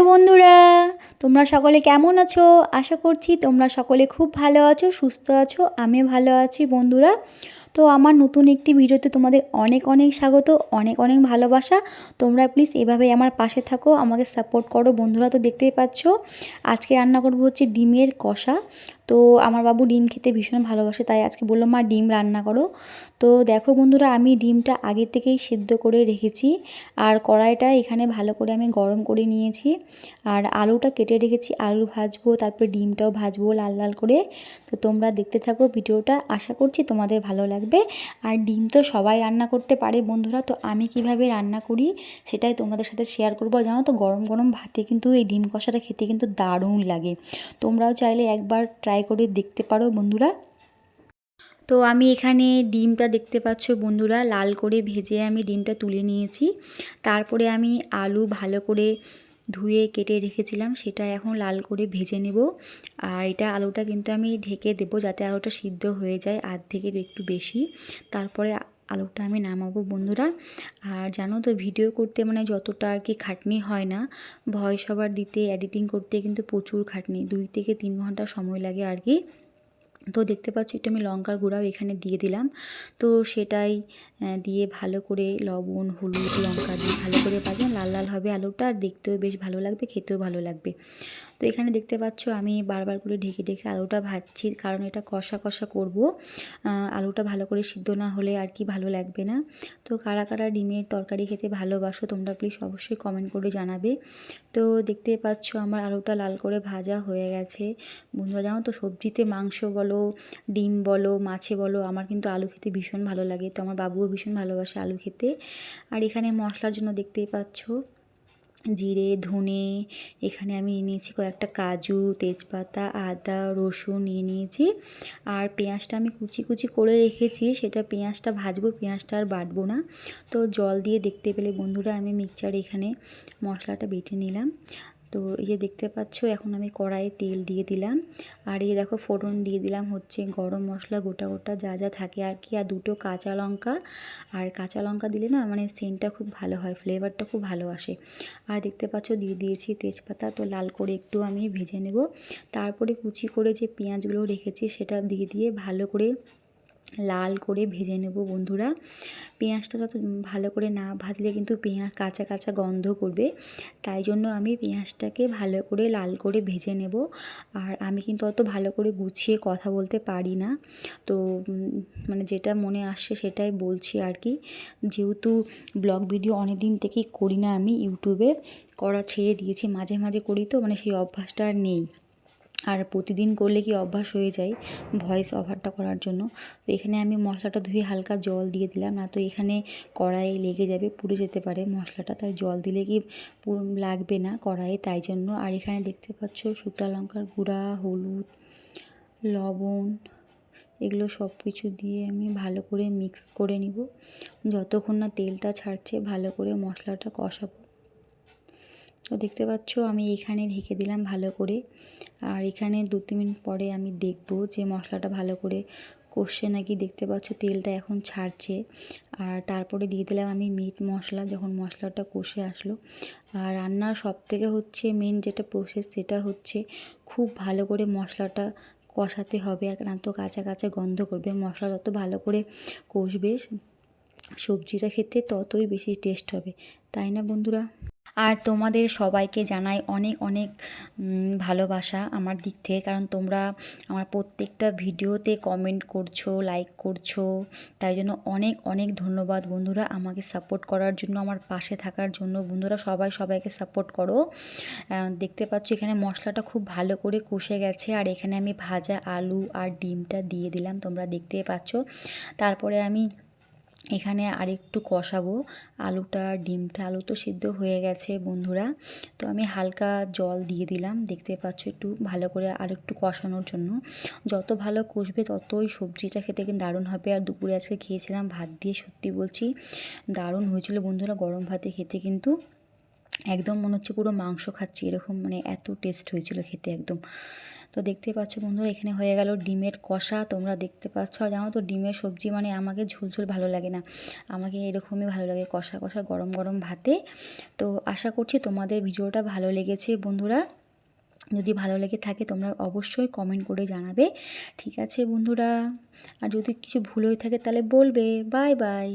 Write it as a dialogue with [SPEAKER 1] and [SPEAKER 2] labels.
[SPEAKER 1] Hello বন্ধুরা, তোমরা সকলে কেমন আছো? আশা করছি তোমরা সকলে খুব ভালো আছো, সুস্থ আছো। আমি ভালো আছি বন্ধুরা। তো আমার নতুন একটি ভিডিওতে তোমাদের অনেক অনেক স্বাগত, অনেক অনেক ভালোবাসা। তোমরা প্লিজ এভাবেই আমার পাশে থাকো, আমাকে সাপোর্ট করো বন্ধুরা। তো দেখতেই পাচ্ছ আজকে রান্না করবো হচ্ছে ডিমের কষা। তো আমার বাবু ডিম খেতে ভীষণ ভালোবাসে, তাই আজকে বললো মা ডিম রান্না করো। তো দেখো বন্ধুরা, আমি ডিমটা আগে থেকেই সিদ্ধ করে রেখেছি, আর কড়াইটা এখানে ভালো করে আমি গরম করে নিয়েছি। আর আলুটা কেটে রেখেছি, আলু ভাজবো, তারপর ডিমটাও ভাজবো লাল লাল করে। তো তোমরা দেখতে থাকো ভিডিওটা, আশা করছি তোমাদের ভালো লাগবে। আর ডিম তো সবাই রান্না করতে পারে বন্ধুরা, তো আমি কিভাবে রান্না করি সেটাই তোমাদের সাথে শেয়ার করবো। আর জানো তো, গরম গরম ভাতে কিন্তু এই ডিম কষাটা খেতে কিন্তু দারুণ লাগে। তোমরাও চাইলে একবার ট্রাই করে দেখতে পারো বন্ধুরা। তো আমি এখানে ডিমটা দেখতে পাচ্ছ বন্ধুরা, লাল করে ভেজে আমি ডিমটা তুলে নিয়েছি। তারপরে আমি আলু ভালো করে ধুয়ে কেটে রেখেছিলাম, সেটা এখন লাল করে ভেজে নেব। আর এটা আলুটা কিন্তু আমি ঢেকে দেবো যাতে আলুটা সিদ্ধ হয়ে যায় আর্ধেকের একটু বেশি। তারপরে আলুটা আমি নামাবো বন্ধুরা। আর জানো তো, ভিডিও করতে মানে যতটা আর কি খাটনি হয় না, ভয়েস ওভার দিতে, এডিটিং করতে কিন্তু প্রচুর খাটনি, 2 থেকে 3 ঘন্টা সময় লাগে আর কি। তো দেখতে পাচ্ছি একটু আমি লঙ্কার গুঁড়াও এখানে দিয়ে দিলাম। তো সেটাই দিয়ে ভালো করে লবণ, হলুদ, লঙ্কা দিয়ে ভালো করে ভাজবেন, লাল লাল হবে আলুটা, আর দেখতেও বেশ ভালো লাগবে, খেতেও ভালো লাগবে। তো এখানে দেখতে পাচ্ছ আমি বারবার করে ঢেকে ঢেকে আলুটা ভাজছি, কারণ এটা কষা কষা করব। আলুটা ভালো করে সিদ্ধ না হলে আর কি ভালো লাগবে না। তো কারা কারা ডিমের তরকারি খেতে ভালোবাসো তোমরা প্লিজ অবশ্যই কমেন্ট করে জানাবে। তো দেখতে পাচ্ছ আমার আলুটা লাল করে ভাজা হয়ে গেছে বন্ধুরা। জানো তো, সবজিতে মাংস বলো, ডিম বলো, মাছে বলো, আমার কিন্তু আলু খেতে ভীষণ ভালো লাগে। তো আমার বাবুও ভীষণ ভালোবাসে আলু খেতে। আর এখানে মশলার জন্য দেখতেই পাচ্ছ জিরে, ধনে, এখানে আমি নিয়ে নিয়েছি কয়েকটা কাজু, তেজপাতা, আদা, রসুন নিয়ে নিয়েছি। আর পেঁয়াজটা আমি কুচি কুচি করে রেখেছি, সেটা পেঁয়াজটা ভাজবো, পেঁয়াজটা আর বাটবো না। তো জল দিয়ে দেখতে পেলে বন্ধুরা আমি মিক্সচার এখানে মশলাটা বেটে নিলাম। তো এই যে দেখতে পাচ্ছ এখন আমি কড়াইয়ে তেল দিয়ে দিলাম। আর এই দেখো ফোড়ন দিয়ে দিলাম হচ্ছে গরম মশলা গোটা গোটা যা যা থাকে আর কি, আর 2টো কাঁচা লঙ্কা। আর কাঁচা লঙ্কা দিলে না মানে সেন্টটা খুব ভালো হয়, ফ্লেভারটা খুব ভালো আসে। আর দেখতে পাচ্ছ দিয়ে দিয়েছি তেজপাতা। তো লাল করে একটু আমি ভেজে নেব। তারপরে কুচি করে যে পেঁয়াজগুলো রেখেছি সেটা দিয়ে দিয়ে ভালো করে লাল করে ভেজে নেব বন্ধুরা। পেঁয়াজটা যত ভালো করে না ভাজলে কিন্তু পেঁয়াজ কাঁচা কাঁচা গন্ধ করবে, তাই জন্য আমি পেঁয়াজটাকে ভালো করে লাল করে ভেজে নেব। আর আমি কিন্তু অত ভালো করে গুছিয়ে কথা বলতে পারি না, তো মানে যেটা মনে আসছে সেটাই বলছি আর কি। যেহেতু ব্লগ ভিডিও অনেক দিন থেকেই করি না, আমি ইউটিউবে করা ছেড়ে দিয়েছি, মাঝে মাঝে করি, তো মানে সেই অভ্যাসটা আর নেই। আর প্রতিদিন করলে কি অভ্যাস হয়ে যায় ভয়েস ওভারটা করার জন্য। তো এখানে আমি মশলাটা ধুয়ে হালকা জল দিয়ে দিলাম, না তো এখানে কড়াইয়ে লেগে যাবে, পুড়ে যেতে পারে মশলাটা, তাই জল দিলে কি লাগবে না কড়াইয়ে, তাই জন্য। আর এখানে দেখতে পাচ্ছ শুকনো লঙ্কার গুঁড়া, হলুদ, লবণ, এগুলো সব কিছু দিয়ে আমি ভালো করে মিক্স করে নিব যতক্ষণ না তেলটা ছাড়ছে, ভালো করে মশলাটা কষাবো। তো দেখতে পাচ্ছ আমি এখানে ঢেকে দিলাম ভালো করে। আর এখানে 2-3 মিনিট পরে আমি দেখব যে মশলাটা ভালো করে কষছে নাকি। দেখতে পাচ্ছ তেলটা এখন ছাড়ছে। আর তারপরে দিয়ে দিলাম আমি মিট মশলা, যখন মশলাটা কষে আসলো। আর রান্নার সবথেকে হচ্ছে মেন যেটা প্রসেস, সেটা হচ্ছে খুব ভালো করে মশলাটা কষাতে হবে, আর না তো কাঁচা কাঁচা গন্ধ করবে। মশলা যত ভালো করে কষবে সবজিটা খেতে ততই বেশি টেস্ট হবে, তাই না বন্ধুরা? আর তোমাদের সবাইকে জানাই অনেক অনেক ভালোবাসা আমার দিক থেকে, কারণ তোমরা আমার প্রত্যেকটা ভিডিওতে কমেন্ট করছো, লাইক করছো, তাই জন্য অনেক অনেক ধন্যবাদ বন্ধুরা আমাকে সাপোর্ট করার জন্য, আমার পাশে থাকার জন্য। বন্ধুরা সবাই সবাইকে সাপোর্ট করো। দেখতে পাচ্ছ এখানে মশলাটা খুব ভালো করে কষে গেছে, আর এখানে আমি ভাজা আলু আর ডিমটা দিয়ে দিলাম, তোমরা দেখতেই পাচ্ছ। তারপরে আমি এখানে আরেকটু কষাবো আলুটা, ডিমটা। আলু তো সিদ্ধ হয়ে গেছে বন্ধুরা, তো আমি হালকা জল দিয়ে দিলাম, দেখতে পাচ্ছ, একটু ভালো করে আরেকটু কষানোর জন্য। যত ভালো কষবে ততই সবজিটা খেতে কিন্তু দারুণ হবে। আর দুপুরে আজকে খেয়েছিলাম ভাত দিয়ে, সত্যি বলছি দারুণ হয়েছিল বন্ধুরা। গরম ভাতে খেতে কিন্তু একদম মনে হচ্ছে পুরো মাংস খাচ্ছি এরকম, মানে এত টেস্ট হয়েছিল খেতে একদম। তো দেখতে পাচ্ছ বন্ধুরা এখানে হয়ে গেল ডিমের কষা। তোমরা দেখতে পাচ্ছ, আর জানো তো ডিমের সবজি মানে আমাকে ঝোল ভালো লাগে না, আমাকে এরকমই ভালো লাগে কষা কষা গরম গরম ভাতে। তো আশা করছি তোমাদের ভিডিওটা ভালো লেগেছে বন্ধুরা। যদি ভালো লেগে থাকে তোমরা অবশ্যই কমেন্ট করে জানাবে, ঠিক আছে বন্ধুরা। আর যদি কিছু ভুল হয়ে থাকে তাহলে বলবে। Bye bye.